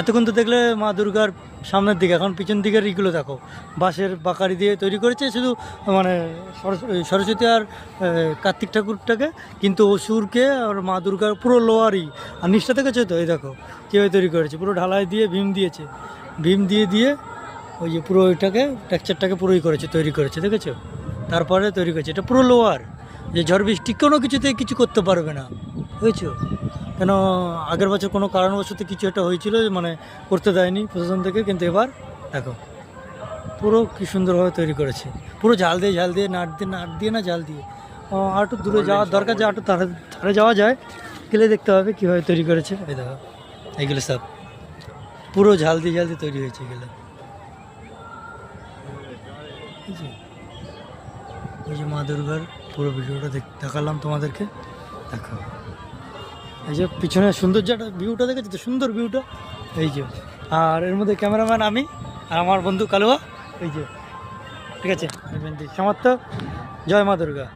এতক্ষণ তো দেখলে মা দুর্গার সামনের দিকে, এখন পিছন দিকের ইগুলো দেখো, বাঁশের বাকারি দিয়ে তৈরি করেছে শুধু, মানে সরস্বতী আর কার্তিক ঠাকুরটাকে, কিন্তু অসুরকে আর মা দুর্গার পুরো লোয়ারই। আর নিচটা দেখেছো তো, এই দেখো কীভাবে তৈরি করেছে, পুরো ঢালাই দিয়ে ভীম দিয়েছে, ভীম দিয়ে দিয়ে ওই যে পুরো ওইটাকে টেক্সচারটাকে পুরোই করেছে, তৈরি করেছে, দেখেছো? তারপরে তৈরি করেছে, এটা পুরো লোয়ার, যে ঝড় বৃষ্টি কোনো কিছুতে কিছু করতে পারবে না, বুঝেছো? কেন আগের বছর কোনো কারণবশত কিছু একটা হয়েছিল, মানে করতে দেয়নি প্রশাসন থেকে, কিন্তু এবার দেখো পুরো কী সুন্দরভাবে তৈরি করেছে, পুরো ঝাল দিয়ে নাট দিয়ে না জাল দিয়ে। আর একটু দূরে যাওয়ার দরকার, যা একটু ধারে যাওয়া যায়, গেলে দেখতে হবে কীভাবে তৈরি করেছে। এই দেখো এইগুলো সব পুরো ঝাল দিয়ে তৈরি হয়েছে এগুলো। ওই যে মা দুর্গার পুরো ভিডিওটা দেখালাম তোমাদেরকে, দেখো এই যে পিছনে সৌন্দর্যটা, ভিউটা দেখেছি তো, সুন্দর ভিউটা এই যে। আর এর মধ্যে ক্যামেরাম্যান আমি আর আমার বন্ধু কালুয়া, এই যে, ঠিক আছে। সমাপ্ত। জয় মা দুর্গা।